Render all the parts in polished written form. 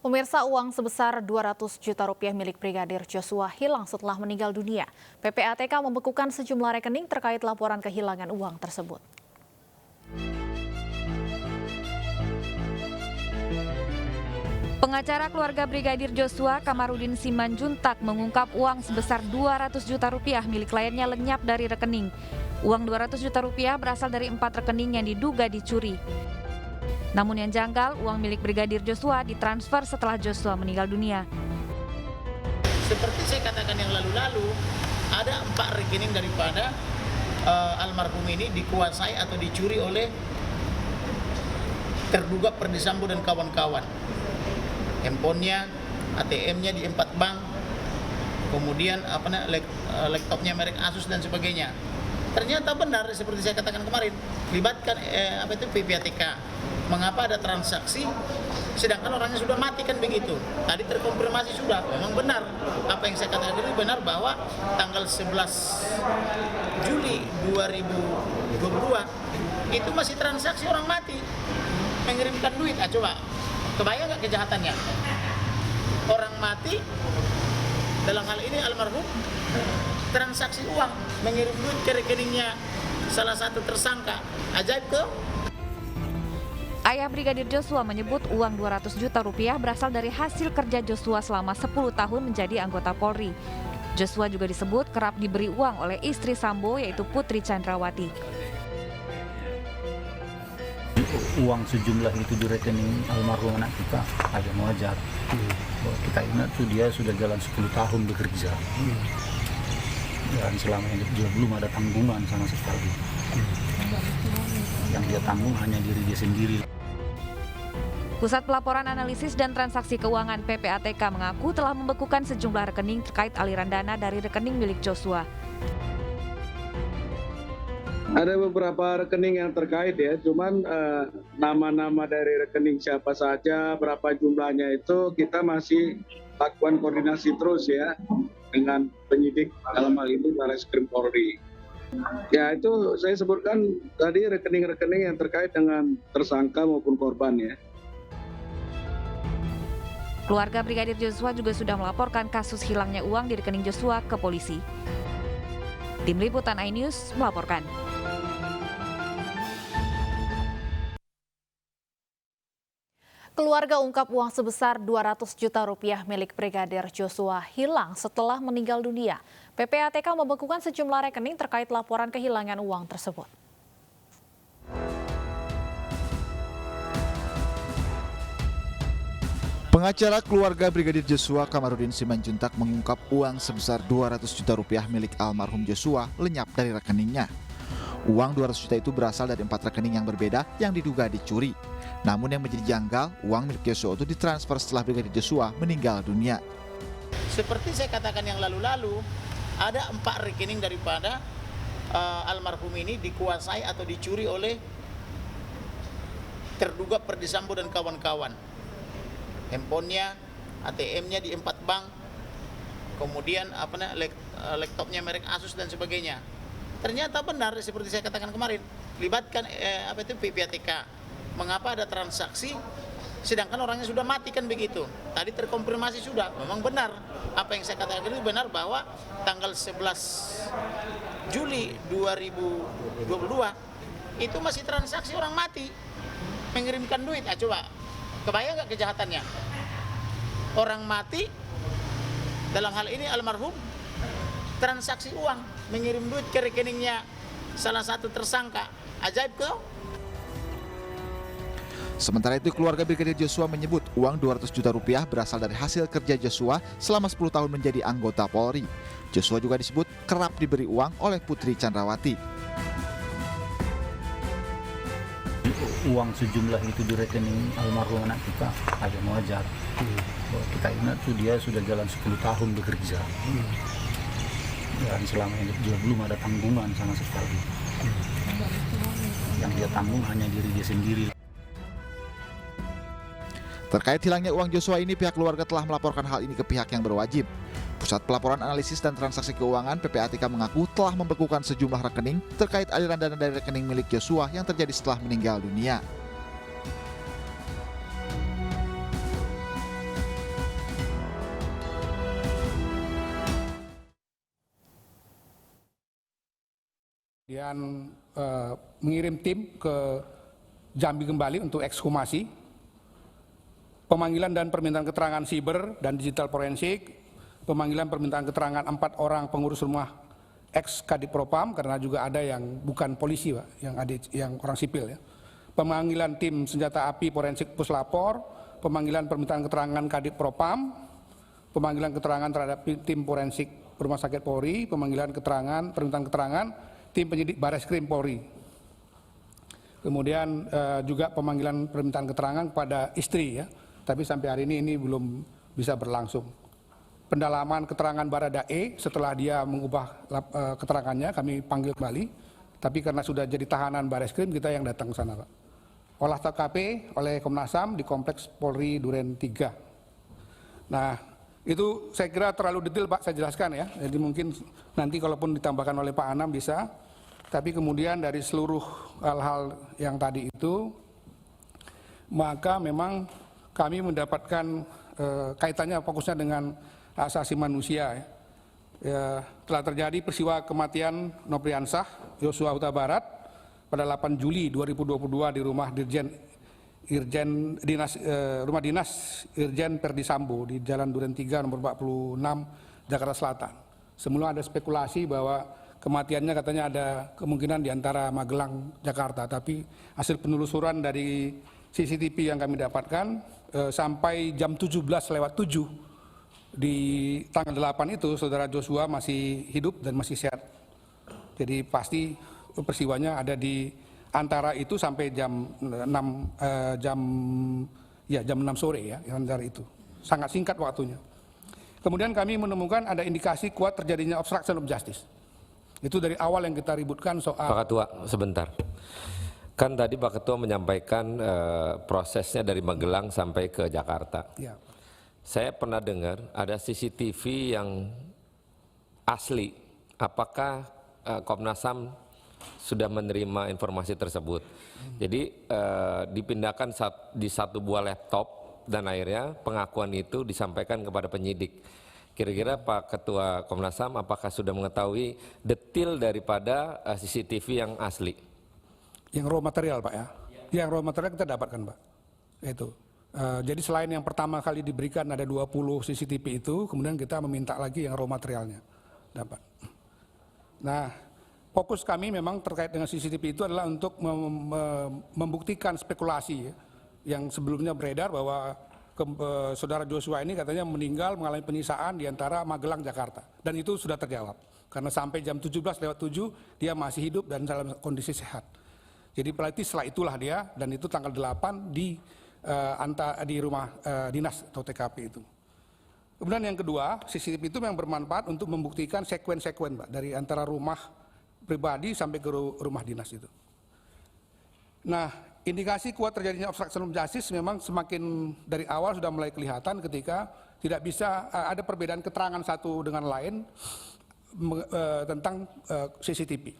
Pemirsa, uang sebesar 200 juta rupiah milik Brigadir Joshua hilang setelah meninggal dunia. PPATK membekukan sejumlah rekening terkait laporan kehilangan uang tersebut. Pengacara keluarga Brigadir Joshua, Kamarudin Simanjuntak, mengungkap uang sebesar 200 juta rupiah milik kliennya lenyap dari rekening. Uang 200 juta rupiah berasal dari 4 rekening yang diduga dicuri. Namun yang janggal, uang milik Brigadir Joshua ditransfer setelah Joshua meninggal dunia. Seperti saya katakan yang lalu-lalu, ada 4 rekening daripada almarhum ini dikuasai atau dicuri oleh terduga Perdi Sambo dan kawan-kawan. Handphonenya, ATM-nya di 4 bank, kemudian laptopnya merek Asus dan sebagainya. Ternyata benar seperti saya katakan kemarin, libatkan PPATK. Mengapa ada transaksi sedangkan orangnya sudah mati, kan begitu. Tadi terkonfirmasi sudah, memang benar apa yang saya katakan itu benar, bahwa tanggal 11 Juli 2022 itu masih transaksi orang mati mengirimkan duit. Coba kebayang nggak kejahatannya? Orang mati, dalam hal ini almarhum, transaksi uang, mengirim duit ke rekeningnya salah satu tersangka. Ajaib ke? Ayah Brigadir Joshua menyebut uang 200 juta rupiah berasal dari hasil kerja Joshua selama 10 tahun menjadi anggota Polri. Joshua juga disebut kerap diberi uang oleh istri Sambo, yaitu Putri Chandrawati. Uang sejumlah itu di rekening almarhum anak kita agak wajar. Kita ingat tuh dia sudah jalan 10 tahun bekerja. Dan selama ini dia belum ada tanggungan sama sekali. Yang dia tanggung hanya diri dia sendiri. Pusat Pelaporan Analisis dan Transaksi Keuangan PPATK mengaku telah membekukan sejumlah rekening terkait aliran dana dari rekening milik Joshua. Ada beberapa rekening yang terkait ya, cuman nama-nama dari rekening siapa saja, berapa jumlahnya itu kita masih lakukan koordinasi terus ya dengan penyidik, dalam hal ini Barreskrim Polri. Ya itu saya sebutkan tadi rekening-rekening yang terkait dengan tersangka maupun korban ya. Keluarga Brigadir Joshua juga sudah melaporkan kasus hilangnya uang di rekening Joshua ke polisi. Tim Liputan iNews melaporkan. Keluarga ungkap uang sebesar 200 juta rupiah milik Brigadir Joshua hilang setelah meninggal dunia. PPATK membekukan sejumlah rekening terkait laporan kehilangan uang tersebut. Pengacara keluarga Brigadir Joshua, Kamarudin Simanjuntak, mengungkap uang sebesar 200 juta rupiah milik almarhum Joshua lenyap dari rekeningnya. Uang 200 juta itu berasal dari 4 rekening yang berbeda yang diduga dicuri. Namun yang menjadi janggal, uang milik Joshua itu ditransfer setelah Brigadir Joshua meninggal dunia. Seperti saya katakan yang lalu-lalu, ada 4 rekening daripada almarhum ini dikuasai atau dicuri oleh terduga Perdi Sambo dan kawan-kawan. Handphonenya, ATM-nya di 4 bank, kemudian laptopnya merek Asus dan sebagainya. Ternyata benar seperti saya katakan kemarin, libatkan PPATK. Mengapa ada transaksi sedangkan orangnya sudah mati, kan begitu. Tadi terkonfirmasi sudah, memang benar apa yang saya katakan itu benar, bahwa tanggal 11 Juli 2022 itu masih transaksi orang mati mengirimkan duit. Coba kebayang nggak kejahatannya? Orang mati, dalam hal ini almarhum, transaksi uang, mengirim duit ke rekeningnya salah satu tersangka. Ajaib ke? Sementara itu, keluarga Brigadir Joshua menyebut uang 200 juta rupiah berasal dari hasil kerja Joshua selama 10 tahun menjadi anggota Polri. Joshua juga disebut kerap diberi uang oleh Putri Chandrawati. Uang sejumlah itu di rekening almarhum anak kita agak wajar. Kita ingat tuh dia sudah jalan 10 tahun bekerja. Dan selama ini dia belum ada tanggungan sama sekali. Yang dia tanggung hanya diri dia sendiri. Terkait hilangnya uang Joshua ini, pihak keluarga telah melaporkan hal ini ke pihak yang berwajib. Pusat Pelaporan Analisis dan Transaksi Keuangan PPATK mengaku telah membekukan sejumlah rekening terkait aliran dana dari rekening milik Joshua yang terjadi setelah meninggal dunia. Kemudian mengirim tim ke Jambi kembali untuk ekshumasi, pemanggilan dan permintaan keterangan siber dan digital forensik, pemanggilan permintaan keterangan 4 orang pengurus rumah ex Kadif Propam karena juga ada yang bukan polisi, Pak, yang orang sipil ya. Pemanggilan tim senjata api forensik puslapor, pemanggilan permintaan keterangan Kadif Propam, pemanggilan keterangan terhadap tim forensik Rumah Sakit Polri, pemanggilan permintaan keterangan tim penyidik Bareskrim Polri. Kemudian juga pemanggilan permintaan keterangan kepada istri ya, tapi sampai hari ini belum bisa berlangsung. Pendalaman keterangan Baradae setelah dia mengubah keterangannya kami panggil kembali, tapi karena sudah jadi tahanan Bareskrim kita yang datang ke sana, Pak. Olah TKP oleh Komnas HAM di Kompleks Polri Duren 3. Nah, itu saya kira terlalu detail, Pak, saya jelaskan ya. Jadi mungkin nanti kalaupun ditambahkan oleh Pak Anam bisa. Tapi kemudian dari seluruh hal-hal yang tadi itu, maka memang kami mendapatkan kaitannya fokusnya dengan hak asasi manusia. Ya, telah terjadi peristiwa kematian Nopriansah Yosua Huta Barat pada 8 Juli 2022 di rumah rumah dinas Irjen Perdi Sambo di Jalan Duren 3 nomor 46 Jakarta Selatan. Semula ada spekulasi bahwa kematiannya katanya ada kemungkinan di antara Magelang, Jakarta, tapi hasil penelusuran dari CCTV yang kami dapatkan sampai jam 17:07 di tanggal 8 itu saudara Joshua masih hidup dan masih sehat. Jadi pasti peristiwanya ada di antara itu sampai jam 6 sore ya, antara itu. Sangat singkat waktunya. Kemudian kami menemukan ada indikasi kuat terjadinya obstruction of justice. Itu dari awal yang kita ributkan soal... Pak Ketua, sebentar. Kan tadi Pak Ketua menyampaikan prosesnya dari Magelang sampai ke Jakarta. Ya. Saya pernah dengar ada CCTV yang asli. Apakah Komnas HAM sudah menerima informasi tersebut? Jadi dipindahkan di satu buah laptop dan akhirnya pengakuan itu disampaikan kepada penyidik. Kira-kira Pak Ketua Komnas HAM apakah sudah mengetahui detail daripada CCTV yang asli? Yang raw material, Pak ya? Yang raw material kita dapatkan, Pak. Itu. Jadi selain yang pertama kali diberikan ada 20 CCTV itu, kemudian kita meminta lagi yang raw materialnya. Dapat. Nah, fokus kami memang terkait dengan CCTV itu adalah untuk membuktikan spekulasi ya, yang sebelumnya beredar bahwa saudara Joshua ini katanya meninggal mengalami penyiksaan di antara Magelang, Jakarta. Dan itu sudah terjawab. Karena sampai jam 17:07 dia masih hidup dan dalam kondisi sehat. Jadi berarti setelah itulah dia, dan itu tanggal 8 di rumah dinas atau TKP itu. Kemudian yang kedua, CCTV itu memang bermanfaat untuk membuktikan sekuen-sekuen, Pak, dari antara rumah pribadi sampai ke rumah dinas itu. Nah, indikasi kuat terjadinya obstruction of justice memang semakin dari awal sudah mulai kelihatan ketika tidak bisa ada perbedaan keterangan satu dengan lain tentang CCTV.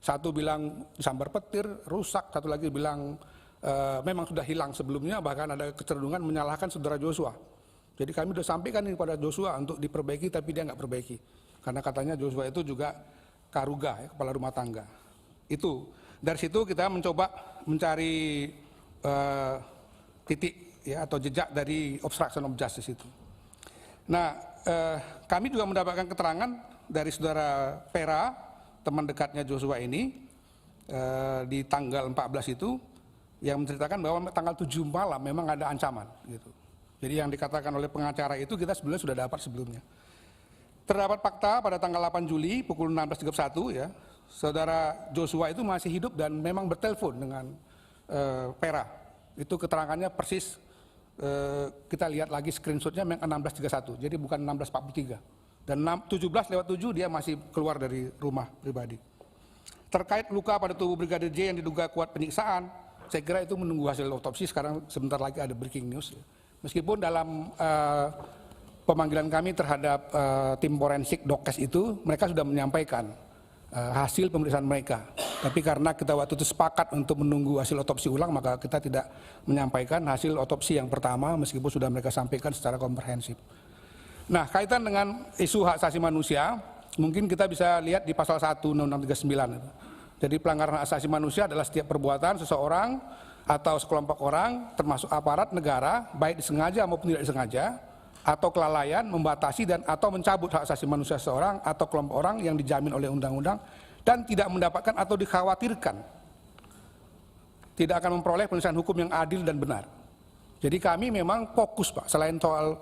Satu bilang disambar petir, rusak, satu lagi bilang memang sudah hilang sebelumnya, bahkan ada kecenderungan menyalahkan saudara Joshua. Jadi kami sudah sampaikan ini kepada Joshua untuk diperbaiki, tapi dia nggak perbaiki. Karena katanya Joshua itu juga karuga, ya, kepala rumah tangga. Itu. Dari situ kita mencoba mencari titik ya, atau jejak dari obstruction of justice itu. Nah, kami juga mendapatkan keterangan dari saudara Pera, teman dekatnya Joshua ini, di tanggal 14 itu, yang menceritakan bahwa tanggal 7 malam memang ada ancaman. Gitu. Jadi yang dikatakan oleh pengacara itu kita sebenarnya sudah dapat sebelumnya. Terdapat fakta pada tanggal 8 Juli pukul 16.31 ya, saudara Joshua itu masih hidup dan memang bertelepon dengan Pera. Itu keterangannya persis, kita lihat lagi screenshotnya memang 16.31, jadi bukan 16.43. Dan 17:07 dia masih keluar dari rumah pribadi. Terkait luka pada tubuh Brigadir J yang diduga kuat penyiksaan, saya kira itu menunggu hasil otopsi, sekarang sebentar lagi ada breaking news. Meskipun dalam pemanggilan kami terhadap tim forensik Dokes itu, mereka sudah menyampaikan hasil pemeriksaan mereka. Tapi karena kita waktu itu sepakat untuk menunggu hasil otopsi ulang, maka kita tidak menyampaikan hasil otopsi yang pertama meskipun sudah mereka sampaikan secara komprehensif. Nah, kaitan dengan isu hak asasi manusia, mungkin kita bisa lihat di pasal 1 Undang-Undang 39. Jadi pelanggaran hak asasi manusia adalah setiap perbuatan seseorang atau sekelompok orang, termasuk aparat negara, baik disengaja maupun tidak disengaja, atau kelalaian, membatasi dan atau mencabut hak asasi manusia seseorang atau kelompok orang yang dijamin oleh undang-undang dan tidak mendapatkan atau dikhawatirkan tidak akan memperoleh penyelesaian hukum yang adil dan benar. Jadi kami memang fokus, Pak, selain soal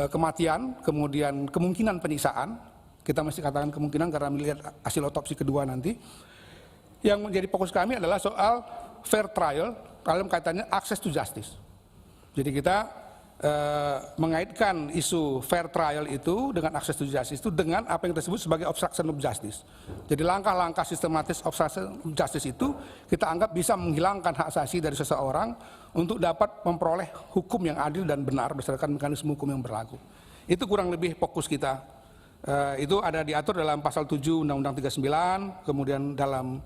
kematian, kemudian kemungkinan penyiksaan, kita mesti katakan kemungkinan karena melihat hasil otopsi kedua nanti, yang menjadi fokus kami adalah soal fair trial dalam kaitannya access to justice. Jadi kita mengaitkan isu fair trial itu dengan access to justice itu dengan apa yang disebut sebagai obstruction of justice. Jadi langkah-langkah sistematis obstruction of justice itu kita anggap bisa menghilangkan hak asasi dari seseorang untuk dapat memperoleh hukum yang adil dan benar berdasarkan mekanisme hukum yang berlaku. Itu kurang lebih fokus kita. Itu ada diatur dalam pasal 7 Undang-Undang 39, kemudian dalam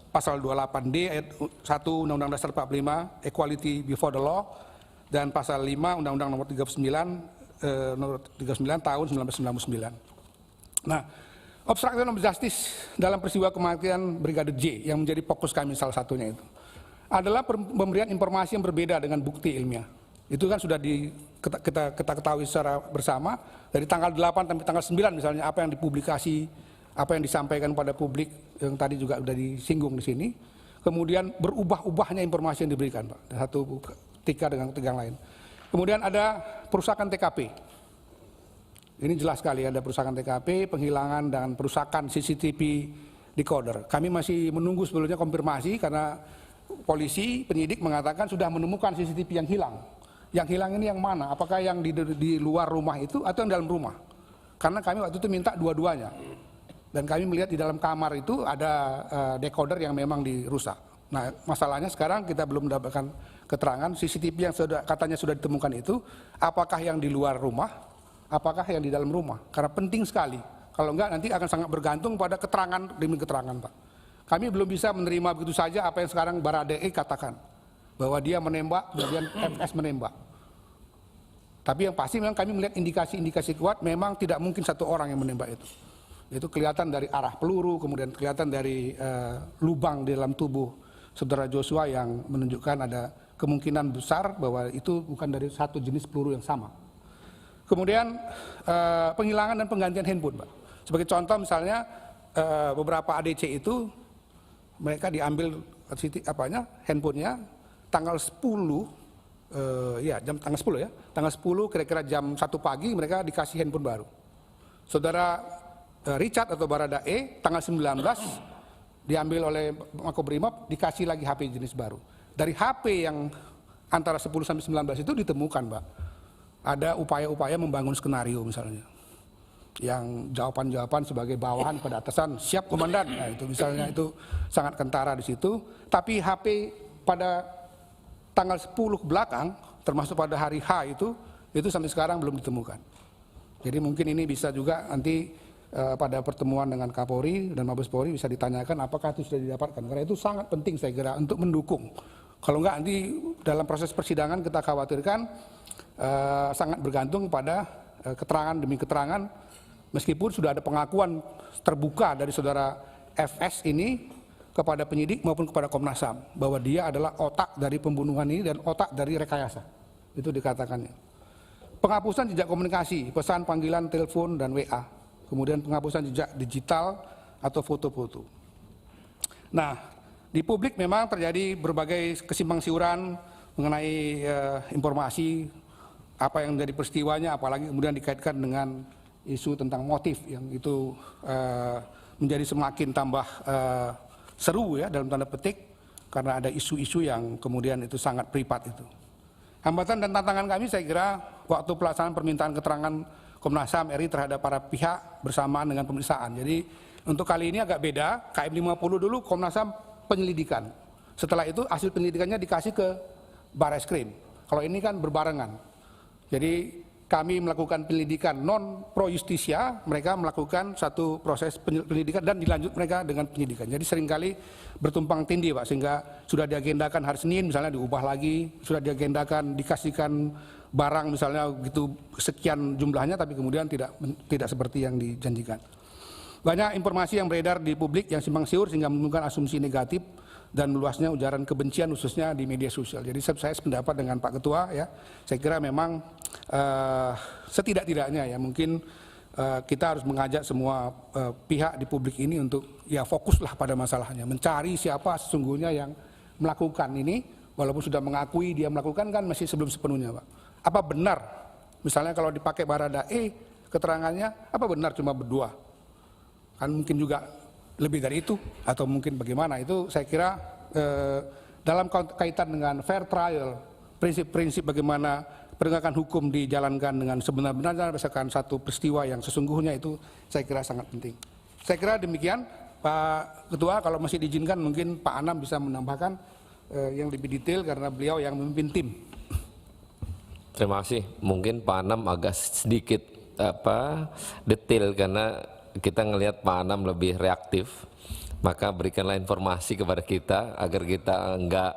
pasal 28D ayat 1 Undang-Undang Dasar 45 Equality Before the Law, dan pasal 5 Undang-Undang nomor 39 tahun 1999. Nah, obstruction of justice dalam peristiwa kematian Brigadir J yang menjadi fokus kami salah satunya itu adalah pemberian informasi yang berbeda dengan bukti ilmiah. Itu kan sudah kita ketahui secara bersama dari tanggal 8 sampai tanggal 9 misalnya apa yang dipublikasi, apa yang disampaikan pada publik yang tadi juga sudah disinggung di sini. Kemudian berubah-ubahnya informasi yang diberikan, Pak. Satu ketika dengan ketika yang lain. Kemudian ada perusakan TKP. Ini jelas sekali ada perusakan TKP, penghilangan dan perusakan CCTV decoder. Kami masih menunggu sebelumnya konfirmasi karena polisi, penyidik mengatakan sudah menemukan CCTV yang hilang. Yang hilang ini yang mana? Apakah yang di luar rumah itu atau yang dalam rumah? Karena kami waktu itu minta dua-duanya. Dan kami melihat di dalam kamar itu ada decoder yang memang dirusak. Nah, masalahnya sekarang kita belum mendapatkan keterangan CCTV yang katanya sudah ditemukan itu, apakah yang di luar rumah, apakah yang di dalam rumah. Karena penting sekali. Kalau enggak nanti akan sangat bergantung pada keterangan demi keterangan, Pak. Kami belum bisa menerima begitu saja apa yang sekarang Baradae katakan. Bahwa dia menembak, kemudian FS menembak. Tapi yang pasti memang kami melihat indikasi-indikasi kuat memang tidak mungkin satu orang yang menembak itu. Itu kelihatan dari arah peluru, kemudian kelihatan dari lubang di dalam tubuh saudara Joshua yang menunjukkan ada kemungkinan besar bahwa itu bukan dari satu jenis peluru yang sama. Kemudian penghilangan dan penggantian handphone, Pak. Sebagai contoh misalnya beberapa ADC itu mereka diambil handphonenya tanggal 10 tanggal 10 ya. Tanggal 10 kira-kira jam 1 pagi mereka dikasih handphone baru. Saudara Richard atau Baradae tanggal 19 diambil oleh Makobrimob, dikasih lagi HP jenis baru. Dari HP yang antara 10 sampai 19 itu ditemukan, Pak, ada upaya-upaya membangun skenario misalnya. Yang jawaban-jawaban sebagai bawahan pada atasan, siap komandan. Nah, itu misalnya itu sangat kentara di situ. Tapi HP pada tanggal 10 ke belakang, termasuk pada hari H itu sampai sekarang belum ditemukan. Jadi mungkin ini bisa juga nanti pada pertemuan dengan Kapolri dan Mabes Polri bisa ditanyakan apakah itu sudah didapatkan. Karena itu sangat penting saya kira untuk mendukung. Kalau enggak nanti dalam proses persidangan kita khawatirkan sangat bergantung pada keterangan demi keterangan, meskipun sudah ada pengakuan terbuka dari saudara FS ini kepada penyidik maupun kepada Komnas HAM bahwa dia adalah otak dari pembunuhan ini dan otak dari rekayasa. Itu dikatakannya. Penghapusan jejak komunikasi, pesan, panggilan, telepon, dan WA. Kemudian penghapusan jejak digital atau foto-foto. Nah, di publik memang terjadi berbagai kesimpang siuran mengenai informasi apa yang menjadi peristiwanya, apalagi kemudian dikaitkan dengan isu tentang motif yang itu menjadi semakin tambah seru ya dalam tanda petik karena ada isu-isu yang kemudian itu sangat privat itu. Hambatan dan tantangan kami saya kira waktu pelaksanaan permintaan keterangan Komnas HAM RI terhadap para pihak bersamaan dengan pemeriksaan. Jadi untuk kali ini agak beda, KM 50 dulu Komnas HAM penyelidikan. Setelah itu hasil penyelidikannya dikasih ke Barreskrim. Kalau ini kan berbarengan. Jadi kami melakukan penyelidikan non pro justisia, mereka melakukan satu proses penyelidikan dan dilanjut mereka dengan penyidikan. Jadi seringkali bertumpang tindih, Pak, sehingga sudah diagendakan hari Senin misalnya diubah lagi, sudah diagendakan dikasihkan barang misalnya gitu sekian jumlahnya tapi kemudian tidak seperti yang dijanjikan. banyak informasi yang beredar di publik yang simpang siur sehingga menimbulkan asumsi negatif dan meluasnya ujaran kebencian khususnya di media sosial. Jadi saya sependapat dengan Pak Ketua ya. Saya kira memang setidak-tidaknya ya mungkin kita harus mengajak semua pihak di publik ini untuk ya fokuslah pada masalahnya, mencari siapa sesungguhnya yang melakukan ini, walaupun sudah mengakui dia melakukan kan masih sebelum sepenuhnya, Pak. Apa benar misalnya kalau dipakai Baradae keterangannya, apa benar cuma berdua? Kan mungkin juga lebih dari itu atau mungkin bagaimana, itu saya kira dalam kaitan dengan fair trial, prinsip-prinsip bagaimana penegakan hukum dijalankan dengan sebenar-benarnya berdasarkan satu peristiwa yang sesungguhnya, itu saya kira sangat penting. Saya kira demikian Pak Ketua, kalau masih diizinkan mungkin Pak Anam bisa menambahkan yang lebih detail karena beliau yang memimpin tim. Terima kasih. Mungkin Pak Anam agak sedikit detail karena kita ngelihat Pak Anam lebih reaktif, maka berikanlah informasi kepada kita agar kita enggak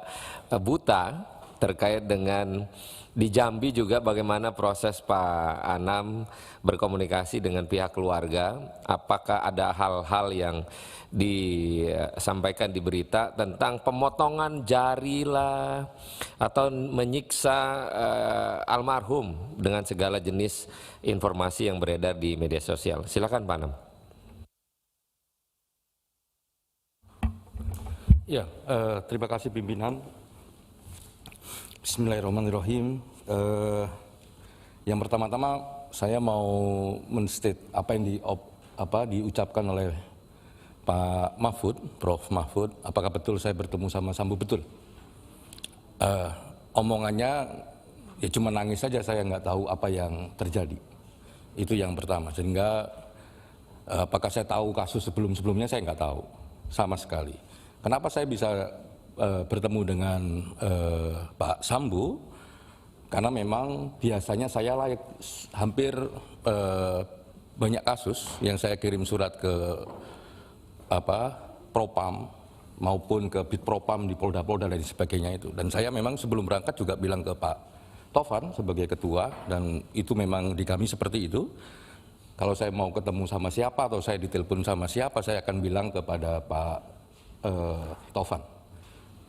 buta terkait dengan di Jambi juga bagaimana proses Pak Anam berkomunikasi dengan pihak keluarga, apakah ada hal-hal yang disampaikan di berita tentang pemotongan jari lah atau menyiksa almarhum dengan segala jenis informasi yang beredar di media sosial. Silakan Pak Anam. Ya, terima kasih pimpinan. Bismillahirrahmanirrahim. Yang pertama-tama saya mau menstate apa yang diucapkan oleh Pak Mahfud, Prof. Mahfud. Apakah betul saya bertemu sama Sambo? Betul. Omongannya ya cuma nangis saja, saya nggak tahu apa yang terjadi. Itu yang pertama. Sehingga apakah saya tahu kasus sebelum-sebelumnya, saya nggak tahu sama sekali. Kenapa saya bisa bertemu dengan Pak Sambo? Karena memang biasanya saya hampir banyak kasus yang saya kirim surat ke Propam maupun ke Bitpropam di Polda-Polda dan sebagainya itu. Dan saya memang sebelum berangkat juga bilang ke Pak Tovan sebagai ketua, dan itu memang di kami seperti itu. Kalau saya mau ketemu sama siapa atau saya ditelepon sama siapa, saya akan bilang kepada Pak Tovan.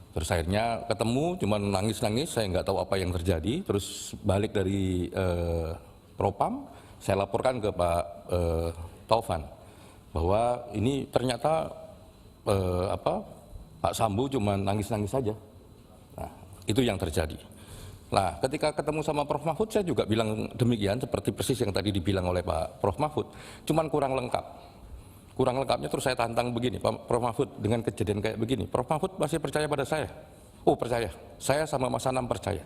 Terus akhirnya ketemu, cuma nangis-nangis, saya nggak tahu apa yang terjadi. Terus balik dari Propam, saya laporkan ke Pak Tovan bahwa ini ternyata Pak Sambo cuma nangis-nangis saja. Nah, itu yang terjadi. Nah, ketika ketemu sama Prof. Mahfud, saya juga bilang demikian, seperti persis yang tadi dibilang oleh Pak Prof. Mahfud, cuman kurang lengkap. Kurang lengkapnya terus saya tantang begini, Pak Prof. Mahfud, dengan kejadian kayak begini, Prof. Mahfud masih percaya pada saya? Oh percaya, saya sama Mas Anam percaya.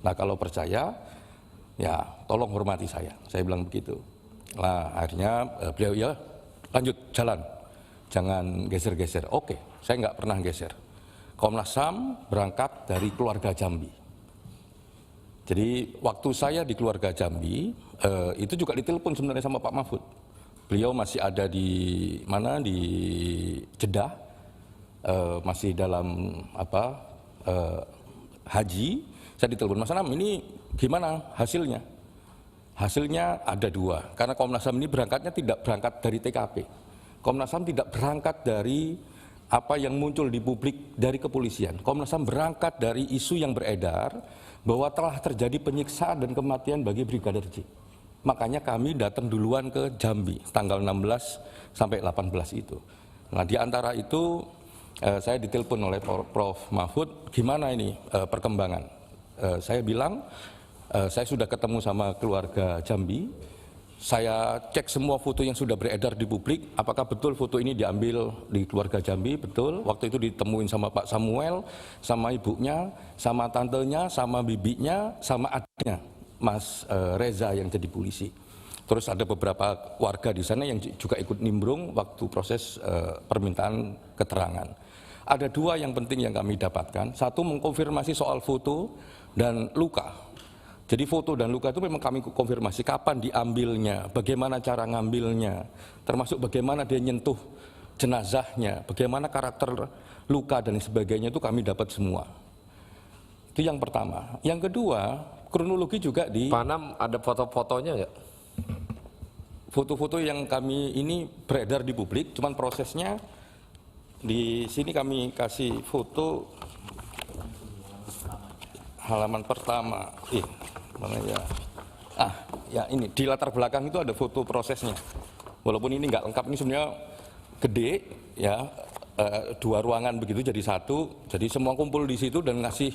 Nah kalau percaya, ya tolong hormati saya bilang begitu. Nah akhirnya beliau ya lanjut jalan, jangan geser-geser. Oke, saya nggak pernah geser. Komnas HAM berangkat dari keluarga Jambi. Jadi waktu saya di keluarga Jambi, itu juga ditelepon sebenarnya sama Pak Mahfud. Beliau masih ada di mana, di Jeddah, masih dalam haji. Saya ditelepon, Mas Anam, ini gimana hasilnya? Hasilnya ada dua, karena Komnas HAM ini berangkatnya tidak berangkat dari TKP. Komnas HAM tidak berangkat dari apa yang muncul di publik dari kepolisian. Komnas HAM berangkat dari isu yang beredar bahwa telah terjadi penyiksaan dan kematian bagi Brigadir J. Makanya kami datang duluan ke Jambi tanggal 16 sampai 18 itu. Nah di antara itu saya ditelepon oleh Prof. Mahfud, gimana ini perkembangan? Saya bilang saya sudah ketemu sama keluarga Jambi, saya cek semua foto yang sudah beredar di publik, apakah betul foto ini diambil di keluarga Jambi? Betul, waktu itu ditemuin sama Pak Samuel, sama ibunya, sama tantenya, sama bibinya, sama adiknya. Mas Reza yang jadi polisi. Terus ada beberapa warga di sana yang juga ikut nimbrung waktu proses permintaan keterangan. Ada dua yang penting yang kami dapatkan. Satu, mengkonfirmasi soal foto dan luka. Jadi foto dan luka itu memang kami konfirmasi kapan diambilnya, bagaimana cara ngambilnya, termasuk bagaimana dia nyentuh jenazahnya, bagaimana karakter luka dan sebagainya, itu kami dapat semua. Itu yang pertama. Yang kedua, kronologi juga di... Pak Anam ada foto-fotonya nggak? foto-foto yang kami ini beredar di publik, cuman prosesnya di sini kami kasih foto halaman pertama. Mana ya? Ya ini di latar belakang itu ada foto prosesnya. Walaupun ini nggak lengkap, ini sebenarnya gede ya, 2 ruangan begitu jadi 1. Jadi semua kumpul di situ dan ngasih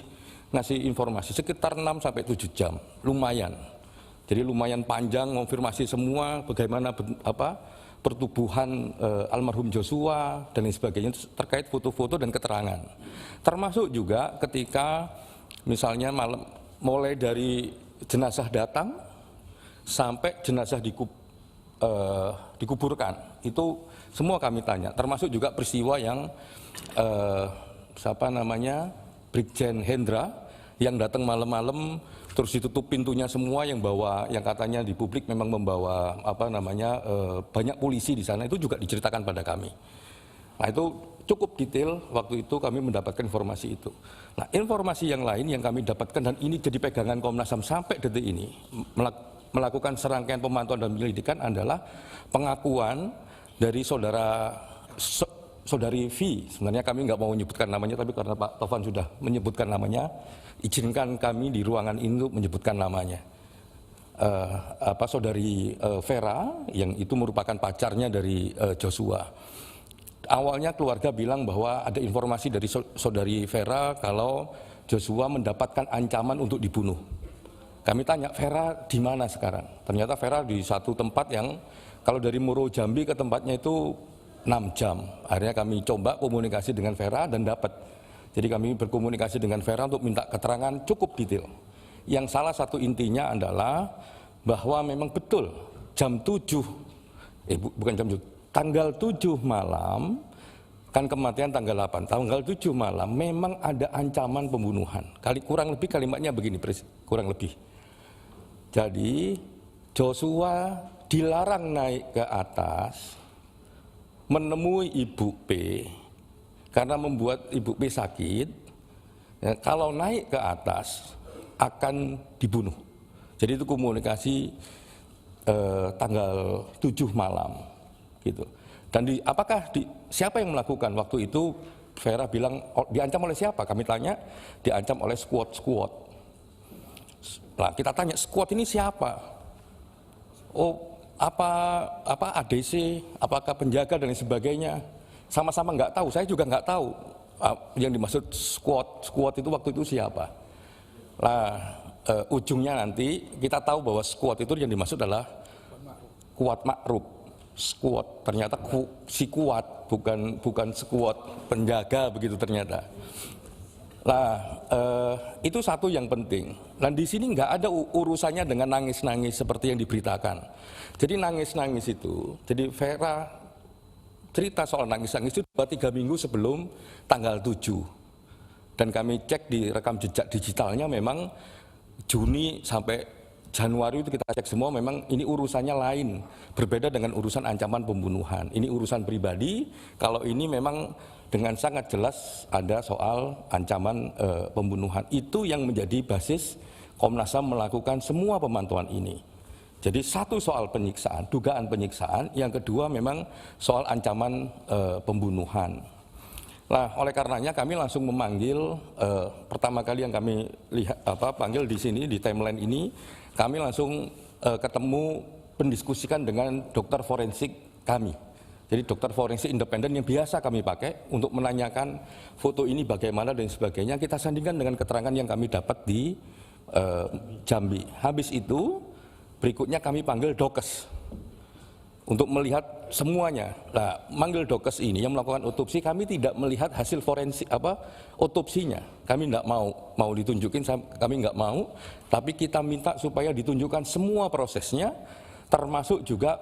informasi sekitar 6 sampai 7 jam, lumayan. Jadi lumayan panjang konfirmasi semua bagaimana pertubuhan almarhum Joshua dan lain sebagainya terkait foto-foto dan keterangan. Termasuk juga ketika misalnya mulai dari jenazah datang sampai jenazah dikuburkan, itu semua kami tanya. Termasuk juga peristiwa yang Brigjen Hendra yang datang malam-malam terus ditutup pintunya semua, yang katanya di publik memang membawa banyak polisi di sana, itu juga diceritakan pada kami. Nah, itu cukup detail waktu itu kami mendapatkan informasi itu. Nah, informasi yang lain yang kami dapatkan dan ini jadi pegangan Komnas HAM sampai detik ini melakukan serangkaian pemantauan dan penyelidikan adalah pengakuan dari saudari V. Sebenarnya kami nggak mau menyebutkan namanya, tapi karena Pak Tovan sudah menyebutkan namanya, izinkan kami di ruangan ini untuk menyebutkan namanya. Saudari Vera yang itu merupakan pacarnya dari Joshua. Awalnya keluarga bilang bahwa ada informasi dari saudari Vera kalau Joshua mendapatkan ancaman untuk dibunuh. Kami tanya, Vera di mana sekarang? Ternyata Vera di satu tempat yang kalau dari Muro Jambi ke tempatnya itu 6 jam. Akhirnya kami coba komunikasi dengan Vera dan dapat. Jadi kami berkomunikasi dengan Vera untuk minta keterangan cukup detail. Yang salah satu intinya adalah bahwa memang betul jam 7, tanggal 7 malam, kan kematian tanggal 8, tanggal 7 malam memang ada ancaman pembunuhan. Kurang lebih kalimatnya begini, kurang lebih. Jadi Joshua dilarang naik ke atas menemui Ibu P karena membuat Ibu P sakit. Ya, kalau naik ke atas akan dibunuh. Jadi itu komunikasi tanggal 7 malam gitu. Dan siapa yang melakukan waktu itu? Vera bilang diancam oleh siapa? Kami tanya, diancam oleh squad. Nah, kita tanya squad ini siapa? Apa ADC, apakah penjaga dan lain sebagainya. Sama-sama nggak tahu, saya juga nggak tahu yang dimaksud squad itu waktu itu siapa. Nah, ujungnya nanti kita tahu bahwa squad itu yang dimaksud adalah Kuat Ma'ruf. Squad, ternyata si Kuat, bukan squad penjaga begitu ternyata. Nah, itu satu yang penting. Dan di sini nggak ada urusannya dengan nangis-nangis seperti yang diberitakan. Jadi nangis-nangis itu, jadi Vera cerita soal nangis-nangis itu 2-3 minggu sebelum tanggal 7. Dan kami cek di rekam jejak digitalnya memang Juni sampai Januari itu kita cek semua memang ini urusannya lain. Berbeda dengan urusan ancaman pembunuhan. Ini urusan pribadi, kalau ini memang dengan sangat jelas ada soal ancaman pembunuhan. Itu yang menjadi basis Komnas HAM melakukan semua pemantauan ini. Jadi satu soal penyiksaan, dugaan penyiksaan, yang kedua memang soal ancaman pembunuhan. Nah, oleh karenanya kami langsung memanggil, pertama kali yang kami panggil di sini, di timeline ini, kami langsung ketemu, mendiskusikan dengan dokter forensik kami. Jadi dokter forensik independen yang biasa kami pakai untuk menanyakan foto ini bagaimana dan sebagainya, kita sandingkan dengan keterangan yang kami dapat di Jambi. Habis itu, berikutnya kami panggil Dokes untuk melihat semuanya. Nah, manggil Dokes ini yang melakukan otopsi, kami tidak melihat hasil forensik otopsinya. Kami tidak mau ditunjukin, kami nggak mau. Tapi kita minta supaya ditunjukkan semua prosesnya, termasuk juga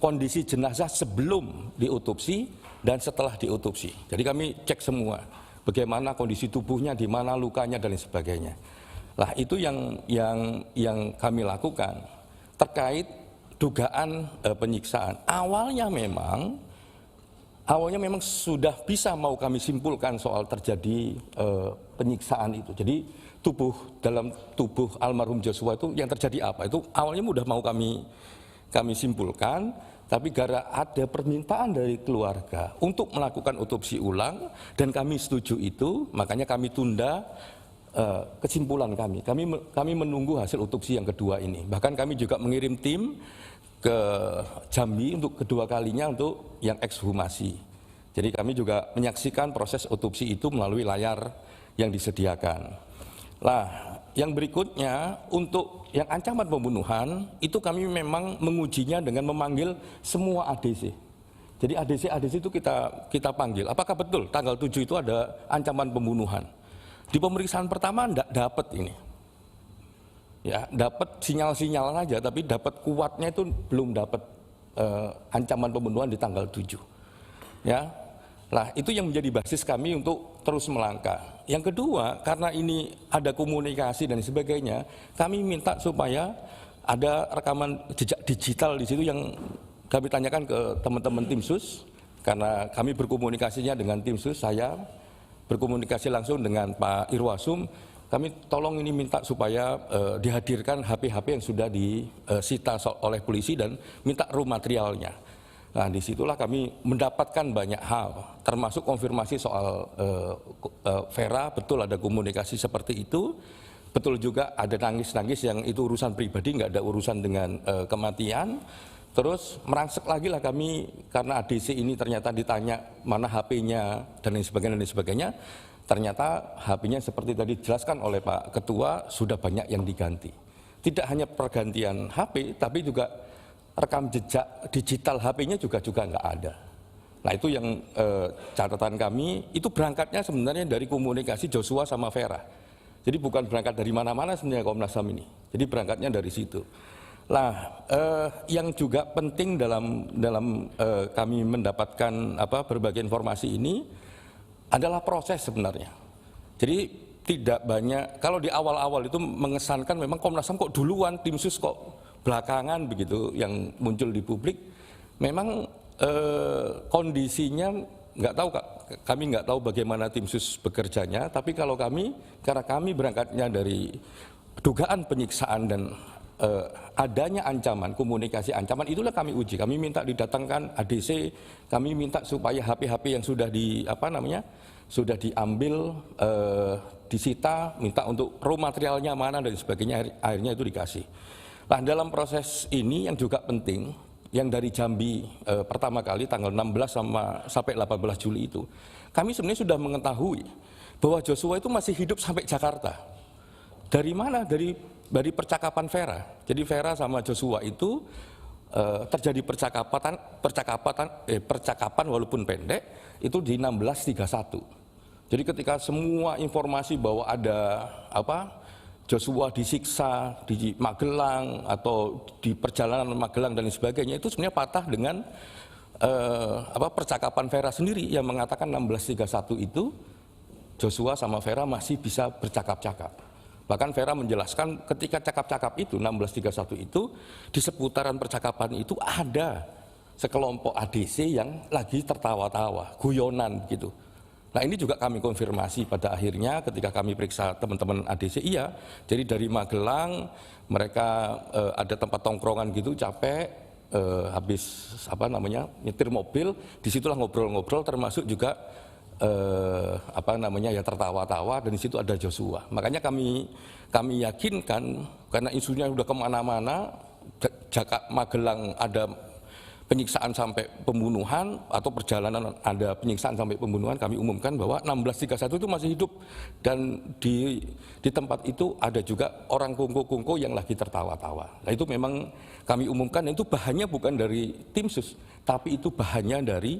kondisi jenazah sebelum diotopsi dan setelah diotopsi. Jadi kami cek semua, bagaimana kondisi tubuhnya, di mana lukanya dan lain sebagainya. Lah itu yang kami lakukan terkait dugaan penyiksaan. Awalnya memang sudah bisa mau kami simpulkan soal terjadi penyiksaan itu. Jadi dalam tubuh almarhum Joshua itu yang terjadi apa? Itu awalnya sudah mau kami kami simpulkan, tapi gara ada permintaan dari keluarga untuk melakukan otopsi ulang dan kami setuju itu, makanya kami tunda kesimpulan kami. Kami menunggu hasil otopsi yang kedua ini. Bahkan kami juga mengirim tim ke Jambi untuk kedua kalinya untuk yang ekshumasi. Jadi kami juga menyaksikan proses otopsi itu melalui layar yang disediakan. Nah, yang berikutnya untuk yang ancaman pembunuhan itu kami memang mengujinya dengan memanggil semua ADC. Jadi ADC itu kita panggil. Apakah betul tanggal 7 itu ada ancaman pembunuhan? Di pemeriksaan pertama enggak dapat ini. Ya, dapat sinyal-sinyal saja, tapi dapat kuatnya itu belum dapat ancaman pembunuhan di tanggal 7. Ya. Nah, itu yang menjadi basis kami untuk terus melangkah. Yang kedua, karena ini ada komunikasi dan sebagainya, kami minta supaya ada rekaman jejak digital di situ yang kami tanyakan ke teman-teman tim sus, karena kami berkomunikasinya dengan tim sus, saya berkomunikasi langsung dengan Pak Irwasum, kami tolong ini minta supaya dihadirkan HP-HP yang sudah disita oleh polisi dan minta raw materialnya. Nah, disitulah kami mendapatkan banyak hal, termasuk konfirmasi soal Vera, betul ada komunikasi seperti itu, betul juga ada nangis-nangis yang itu urusan pribadi, nggak ada urusan dengan kematian. Terus merangsek lagi lah kami, karena ADC ini ternyata ditanya mana HP-nya dan lain sebagainya, ternyata HP-nya seperti tadi dijelaskan oleh Pak Ketua sudah banyak yang diganti. Tidak hanya pergantian HP, tapi juga rekam jejak digital HP-nya juga nggak ada. Nah, itu yang catatan kami, itu berangkatnya sebenarnya dari komunikasi Joshua sama Vera. Jadi bukan berangkat dari mana-mana sebenarnya Komnas HAM ini. Jadi berangkatnya dari situ. Nah, yang juga penting dalam kami mendapatkan berbagai informasi ini adalah proses sebenarnya. Jadi tidak banyak, kalau di awal-awal itu mengesankan memang Komnas HAM kok duluan, tim sus kok belakangan begitu yang muncul di publik. Memang kondisinya nggak tahu, kami nggak tahu bagaimana tim sus bekerjanya, tapi kalau karena kami berangkatnya dari dugaan penyiksaan dan adanya ancaman, komunikasi ancaman, itulah kami uji. Kami minta didatangkan ADC, kami minta supaya HP-HP yang sudah sudah diambil, disita, minta untuk raw materialnya mana dan sebagainya, akhirnya itu dikasih. Nah, dalam proses ini yang juga penting, yang dari Jambi pertama kali tanggal 16 sampai 18 Juli itu, kami sebenarnya sudah mengetahui bahwa Joshua itu masih hidup sampai Jakarta. Dari mana? Dari percakapan Vera. Jadi Vera sama Joshua itu terjadi percakapan walaupun pendek itu di 16.31. Jadi ketika semua informasi bahwa ada Joshua disiksa di Magelang atau di perjalanan Magelang dan sebagainya, itu sebenarnya patah dengan percakapan Vera sendiri yang mengatakan 16.31 itu Joshua sama Vera masih bisa bercakap-cakap. Bahkan Vera menjelaskan ketika cakap-cakap itu 16.31 itu di seputaran percakapan itu ada sekelompok ADC yang lagi tertawa-tawa, guyonan gitu. Nah, ini juga kami konfirmasi pada akhirnya ketika kami periksa teman-teman ADC, iya. Jadi dari Magelang mereka ada tempat tongkrongan gitu, capek, habis nyetir mobil, disitulah ngobrol-ngobrol, termasuk juga tertawa-tawa, dan di situ ada Joshua. Makanya kami yakinkan, karena isunya sudah kemana-mana, Magelang ada penyiksaan sampai pembunuhan atau perjalanan ada penyiksaan sampai pembunuhan, kami umumkan bahwa 16.31 itu masih hidup, dan di tempat itu ada juga orang kungko-kungko yang lagi tertawa-tawa. Nah, itu memang kami umumkan, itu bahannya bukan dari tim sus, tapi itu bahannya dari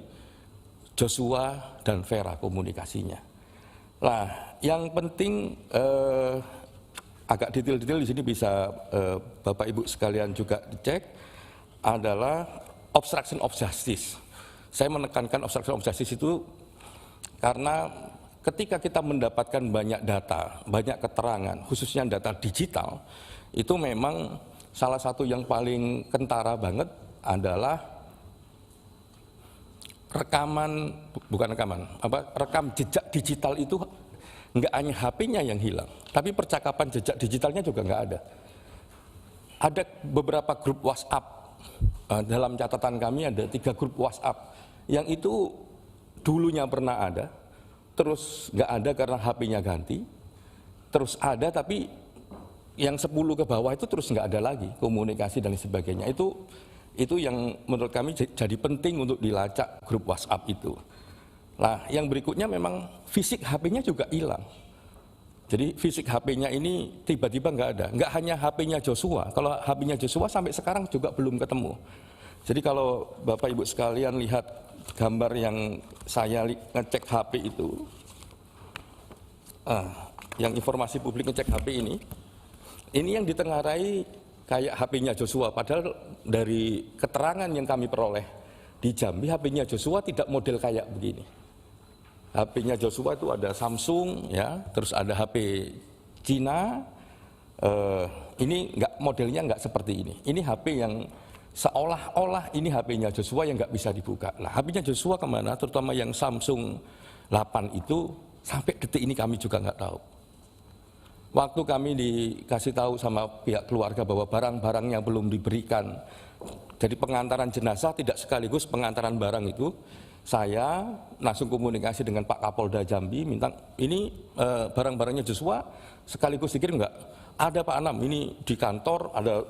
Joshua dan Vera komunikasinya. Nah, yang penting agak detail-detail di sini bisa Bapak Ibu sekalian juga dicek adalah obstruction of justice. Saya menekankan obstruction of justice itu karena ketika kita mendapatkan banyak data, banyak keterangan, khususnya data digital, itu memang salah satu yang paling kentara banget adalah rekam jejak digital itu. Nggak hanya HP-nya yang hilang, tapi percakapan jejak digitalnya juga nggak ada. Ada beberapa grup WhatsApp dalam catatan kami ada 3 grup WhatsApp yang itu dulunya pernah ada, terus nggak ada karena HP-nya ganti, terus ada tapi yang 10 ke bawah itu terus nggak ada lagi komunikasi dan sebagainya. Itu yang menurut kami jadi penting untuk dilacak grup WhatsApp itu. Nah, yang berikutnya memang fisik HP-nya juga hilang. Jadi fisik HP-nya ini tiba-tiba nggak ada. Nggak hanya HP-nya Joshua, kalau HP-nya Joshua sampai sekarang juga belum ketemu. Jadi kalau Bapak Ibu sekalian lihat gambar yang saya ngecek HP itu, yang informasi publik ngecek HP ini yang ditengarai kayak HP-nya Joshua. Padahal dari keterangan yang kami peroleh di Jambi, HP-nya Joshua tidak model kayak begini. HP-nya Joshua itu ada Samsung, ya, terus ada HP Cina. Ini modelnya nggak seperti ini. Ini HP yang seolah-olah ini HP-nya Joshua yang nggak bisa dibuka. Nah, HP-nya Joshua kemana? Terutama yang Samsung 8 itu sampai detik ini kami juga nggak tahu. Waktu kami dikasih tahu sama pihak keluarga bahwa barang-barangnya belum diberikan, jadi pengantaran jenazah tidak sekaligus pengantaran barang itu, saya langsung komunikasi dengan Pak Kapolda Jambi, minta ini barang-barangnya Joshua sekaligus dikirim nggak? Ada Pak Anam, ini di kantor ada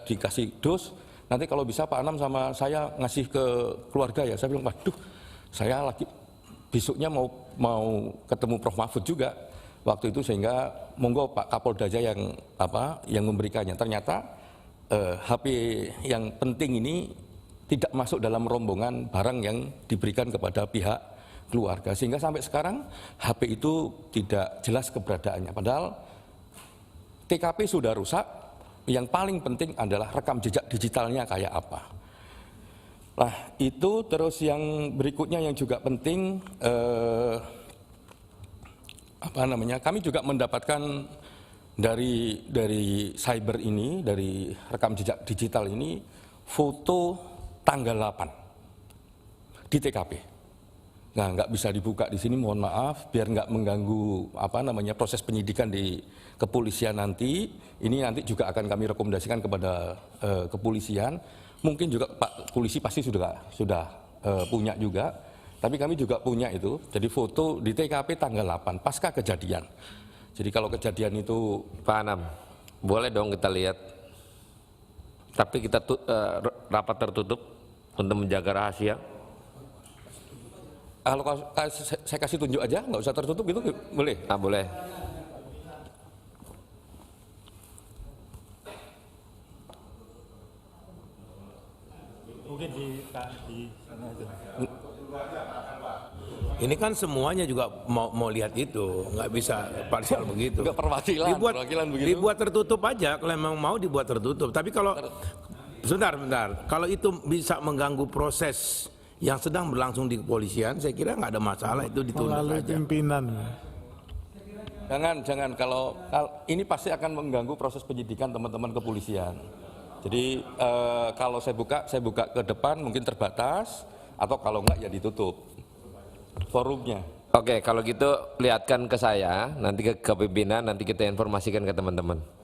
dikasih dos, nanti kalau bisa Pak Anam sama saya ngasih ke keluarga ya. Saya bilang, waduh, saya lagi besoknya mau ketemu Prof Mahfud juga waktu itu, sehingga monggo Pak Kapolda aja yang memberikannya. Ternyata HP yang penting ini tidak masuk dalam rombongan barang yang diberikan kepada pihak keluarga, sehingga sampai sekarang HP itu tidak jelas keberadaannya. Padahal TKP sudah rusak. Yang paling penting adalah rekam jejak digitalnya kayak apa. Nah, itu terus yang berikutnya yang juga penting, kami juga mendapatkan dari cyber ini, dari rekam jejak digital ini, foto tanggal 8 di TKP. Nah, nggak bisa dibuka di sini, mohon maaf, biar nggak mengganggu proses penyidikan di kepolisian nanti. Ini nanti juga akan kami rekomendasikan kepada kepolisian. Mungkin juga Pak Polisi pasti sudah punya juga, tapi kami juga punya itu. Jadi foto di TKP tanggal 8 pasca kejadian. Jadi kalau kejadian itu, Pak Anam, boleh dong kita lihat. Tapi kita rapat tertutup untuk menjaga rahasia. Kalau saya kasih tunjuk aja, nggak usah tertutup gitu, boleh? Ah, boleh. Mungkin di sana aja. Ini kan semuanya juga mau lihat itu, nggak bisa parsial begitu. Nggak perwakilan begitu. Dibuat tertutup aja, kalau memang mau dibuat tertutup. Tapi kalau sebentar, kalau itu bisa mengganggu proses yang sedang berlangsung di kepolisian, saya kira nggak ada masalah, itu ditunda melalui saja. pimpinan. Jangan, kalau ini pasti akan mengganggu proses penyidikan teman-teman kepolisian. Jadi kalau saya buka ke depan mungkin terbatas, atau kalau enggak ya ditutup forumnya. Oke, kalau gitu lihatkan ke saya, nanti ke pimpinan, nanti kita informasikan ke teman-teman.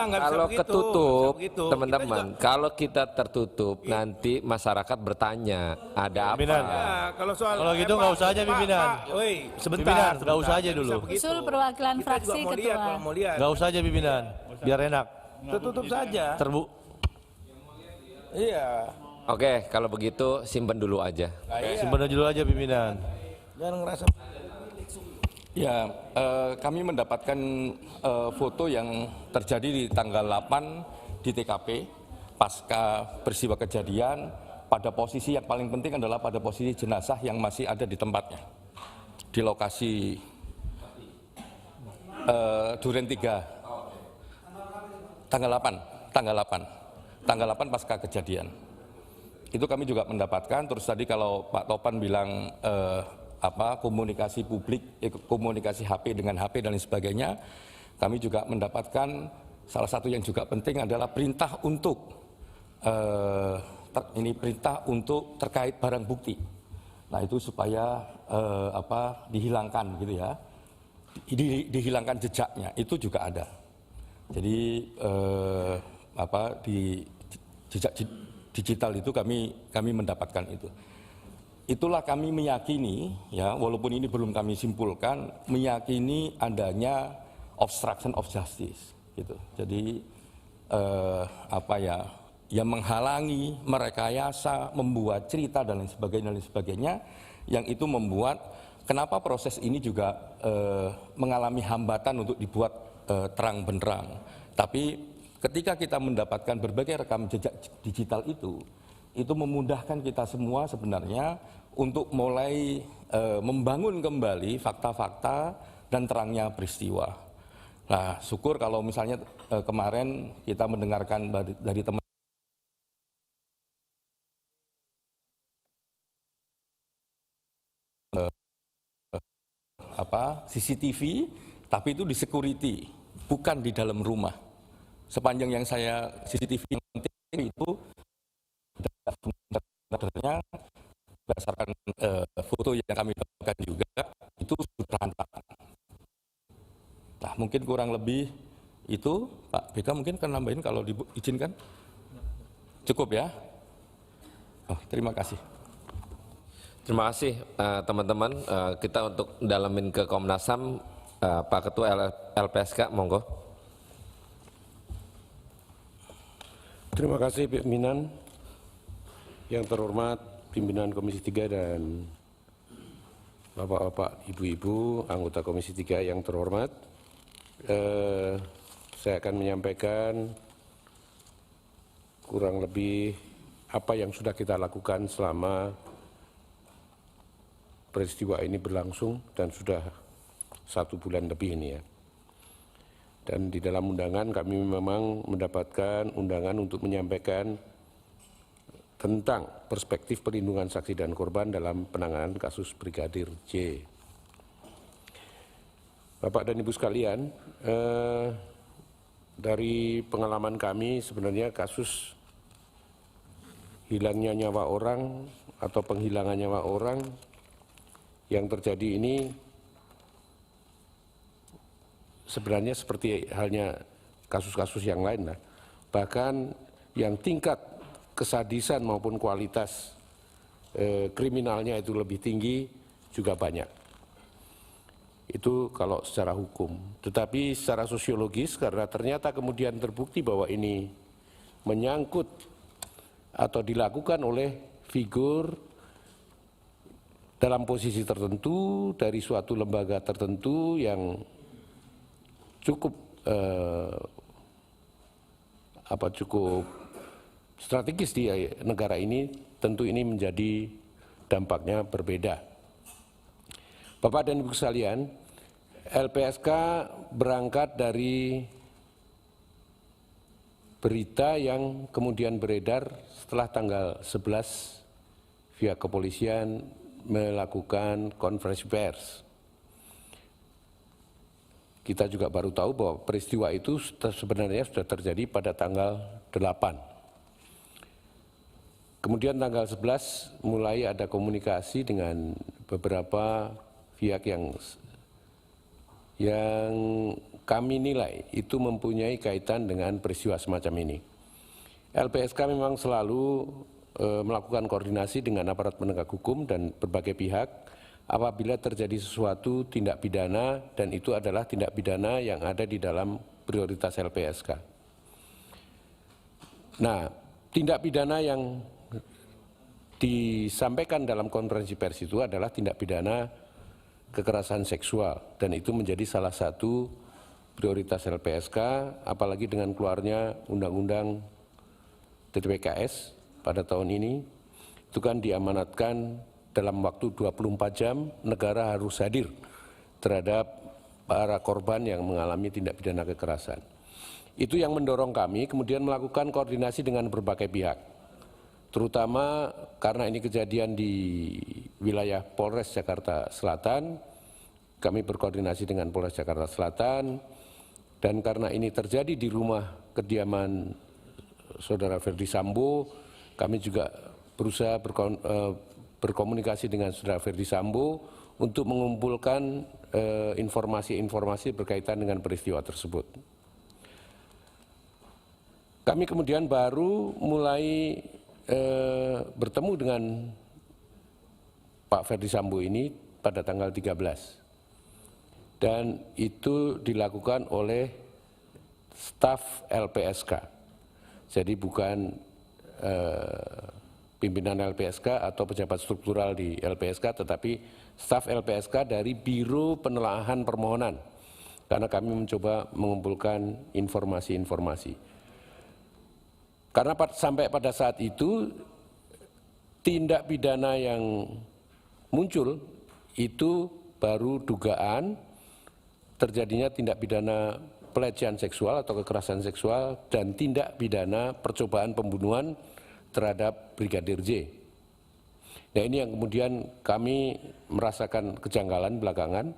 Kalau ketutup, teman-teman, kalau kita tertutup, nanti masyarakat bertanya, ada apa? Kalau gitu nggak usah aja pimpinan. Sebentar, nggak usah aja dulu. Usul perwakilan fraksi ketua. Nggak usah aja pimpinan, biar enak. Tertutup saja. Iya. Oke, kalau begitu simpen dulu aja. Simpan dulu aja pimpinan. Jangan ngerasa. Ya, kami mendapatkan foto yang terjadi di tanggal 8 di TKP pasca peristiwa kejadian, pada posisi yang paling penting adalah pada posisi jenazah yang masih ada di tempatnya, di lokasi Duren 3 tanggal 8 pasca kejadian. Itu kami juga mendapatkan. Terus tadi kalau Pak Topan bilang komunikasi publik, komunikasi HP dengan HP dan lain sebagainya, kami juga mendapatkan salah satu yang juga penting adalah perintah untuk perintah untuk terkait barang bukti. Nah, itu supaya dihilangkan gitu ya. dihilangkan jejaknya, itu juga ada. Jadi di jejak digital itu kami mendapatkan itu. Itulah kami meyakini, ya, walaupun ini belum kami simpulkan, meyakini adanya obstruction of justice, gitu. Jadi yang menghalangi, merekayasa, membuat cerita dan lain sebagainya, yang itu membuat kenapa proses ini juga mengalami hambatan untuk dibuat terang benderang. Tapi ketika kita mendapatkan berbagai rekam jejak digital itu memudahkan kita semua sebenarnya untuk mulai membangun kembali fakta-fakta dan terangnya peristiwa. Nah, syukur kalau misalnya kemarin kita mendengarkan dari teman CCTV, tapi itu di security, bukan di dalam rumah. Sepanjang yang saya CCTV itu sebenarnya berdasarkan foto yang kami dapatkan juga itu sudah berantakan. Nah, mungkin kurang lebih itu, Pak BK mungkin akan nambahin kalau diizinkan. Cukup ya? Oh, terima kasih. Terima kasih teman-teman. Kita untuk dalamin ke Komnas HAM, Pak Ketua LPSK, monggo. Terima kasih pimpinan, yang terhormat pimpinan Komisi 3 dan Bapak-bapak, Ibu-ibu, anggota Komisi 3 yang terhormat. Saya akan menyampaikan kurang lebih apa yang sudah kita lakukan selama peristiwa ini berlangsung dan sudah 1 bulan lebih ini ya. Dan di dalam undangan kami memang mendapatkan undangan untuk menyampaikan tentang perspektif perlindungan saksi dan korban dalam penanganan kasus Brigadir J. Bapak dan Ibu sekalian, dari pengalaman kami sebenarnya kasus hilangnya nyawa orang atau penghilangan nyawa orang yang terjadi ini sebenarnya seperti halnya kasus-kasus yang lain lah. Bahkan yang tingkat kesadisan maupun kualitas kriminalnya itu lebih tinggi juga banyak. Itu kalau secara hukum. Tetapi secara sosiologis karena ternyata kemudian terbukti bahwa ini menyangkut atau dilakukan oleh figur dalam posisi tertentu dari suatu lembaga tertentu yang cukup cukup strategis di negara ini, tentu ini menjadi dampaknya berbeda. Bapak dan Ibu sekalian, LPSK berangkat dari berita yang kemudian beredar setelah tanggal 11 pihak kepolisian melakukan konferensi pers. Kita juga baru tahu bahwa peristiwa itu sebenarnya sudah terjadi pada tanggal 8. Kemudian tanggal 11 mulai ada komunikasi dengan beberapa pihak yang kami nilai itu mempunyai kaitan dengan peristiwa semacam ini. LPSK memang selalu melakukan koordinasi dengan aparat penegak hukum dan berbagai pihak apabila terjadi sesuatu tindak pidana dan itu adalah tindak pidana yang ada di dalam prioritas LPSK. Nah, tindak pidana yang disampaikan dalam konferensi pers itu adalah tindak pidana kekerasan seksual dan itu menjadi salah satu prioritas LPSK apalagi dengan keluarnya Undang-Undang TPKS pada tahun ini itu kan diamanatkan dalam waktu 24 jam negara harus hadir terhadap para korban yang mengalami tindak pidana kekerasan. Itu yang mendorong kami kemudian melakukan koordinasi dengan berbagai pihak. Terutama karena ini kejadian di wilayah Polres Jakarta Selatan, kami berkoordinasi dengan Polres Jakarta Selatan, dan karena ini terjadi di rumah kediaman Saudara Ferdi Sambo, kami juga berusaha berkomunikasi dengan Saudara Ferdi Sambo untuk mengumpulkan informasi-informasi berkaitan dengan peristiwa tersebut. Kami kemudian baru mulai bertemu dengan Pak Ferdi Sambo ini pada tanggal 13. Dan itu dilakukan oleh staf LPSK. Jadi bukan pimpinan LPSK atau pejabat struktural di LPSK, tetapi staf LPSK dari Biro Penelaahan Permohonan. Karena kami mencoba mengumpulkan informasi-informasi. Karena sampai pada saat itu tindak pidana yang muncul itu baru dugaan terjadinya tindak pidana pelecehan seksual atau kekerasan seksual dan tindak pidana percobaan pembunuhan terhadap Brigadir J. Nah, ini yang kemudian kami merasakan kejanggalan belakangan,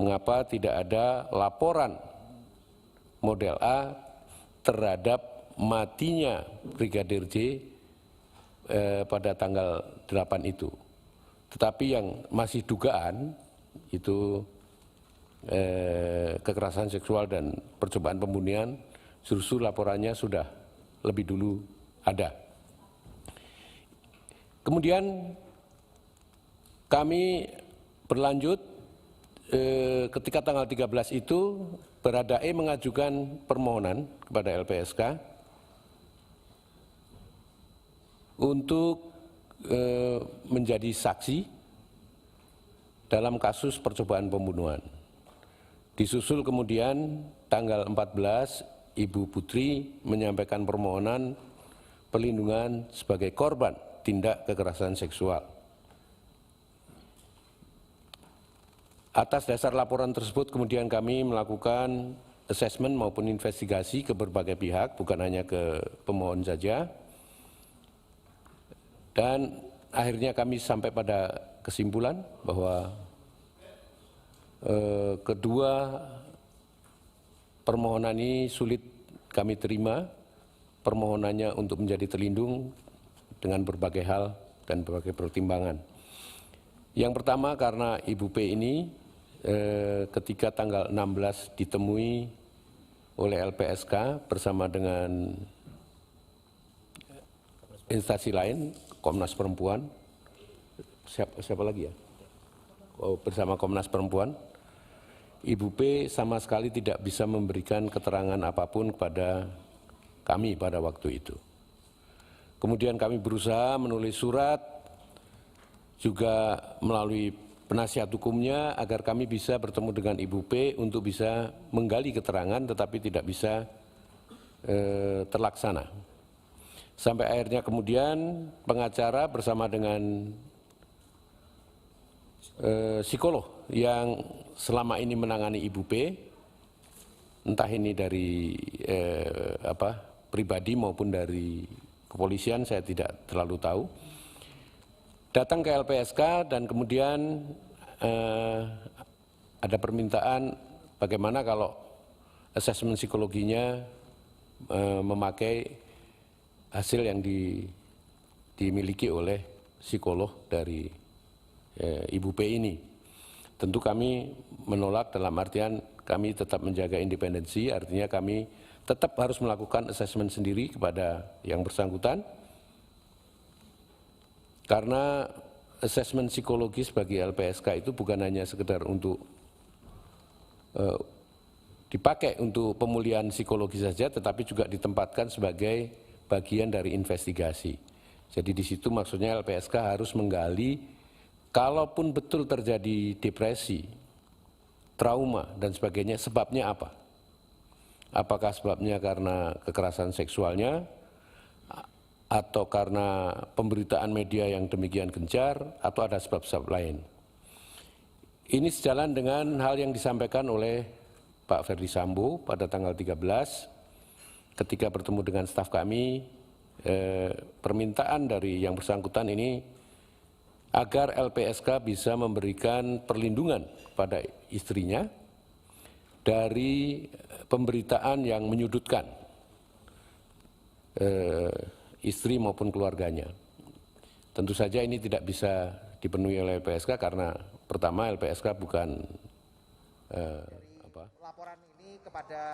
mengapa tidak ada laporan model A terhadap matinya Brigadir J pada tanggal 8 itu. Tetapi yang masih dugaan itu kekerasan seksual dan percobaan pembunuhan, justru laporannya sudah lebih dulu ada. Kemudian kami berlanjut ketika tanggal 13 itu Baradae mengajukan permohonan kepada LPSK untuk menjadi saksi dalam kasus percobaan pembunuhan. Disusul kemudian tanggal 14 Ibu Putri menyampaikan permohonan perlindungan sebagai korban tindak kekerasan seksual. Atas dasar laporan tersebut kemudian kami melakukan asesmen maupun investigasi ke berbagai pihak, bukan hanya ke pemohon saja. Dan akhirnya kami sampai pada kesimpulan bahwa kedua permohonan ini sulit kami terima, permohonannya untuk menjadi terlindung dengan berbagai hal dan berbagai pertimbangan. Yang pertama karena Ibu P ini ketika tanggal 16 ditemui oleh LPSK bersama dengan instansi lain, Komnas Perempuan, siapa lagi ya? Bersama Komnas Perempuan, Ibu P sama sekali tidak bisa memberikan keterangan apapun kepada kami pada waktu itu. Kemudian kami berusaha menulis surat, juga melalui penasihat hukumnya agar kami bisa bertemu dengan Ibu P untuk bisa menggali keterangan tetapi tidak bisa terlaksana. Sampai akhirnya kemudian pengacara bersama dengan psikolog yang selama ini menangani Ibu P, entah ini dari pribadi maupun dari kepolisian, saya tidak terlalu tahu, datang ke LPSK dan kemudian ada permintaan bagaimana kalau asesmen psikologinya memakai hasil yang dimiliki oleh psikolog dari Ibu P ini. Tentu kami menolak dalam artian kami tetap menjaga independensi, artinya kami tetap harus melakukan asesmen sendiri kepada yang bersangkutan. Karena asesmen psikologis bagi LPSK itu bukan hanya sekedar untuk dipakai untuk pemulihan psikologi saja, tetapi juga ditempatkan sebagai bagian dari investigasi. Jadi di situ maksudnya LPSK harus menggali, kalaupun betul terjadi depresi, trauma dan sebagainya, sebabnya apa? Apakah sebabnya karena kekerasan seksualnya, atau karena pemberitaan media yang demikian gencar, atau ada sebab-sebab lain. Ini sejalan dengan hal yang disampaikan oleh Pak Ferdi Sambo pada tanggal 13, ketika bertemu dengan staf kami, permintaan dari yang bersangkutan ini agar LPSK bisa memberikan perlindungan pada istrinya dari pemberitaan yang menyudutkan istri maupun keluarganya. Tentu saja ini tidak bisa dipenuhi oleh LPSK karena pertama LPSK bukan laporan ini kepada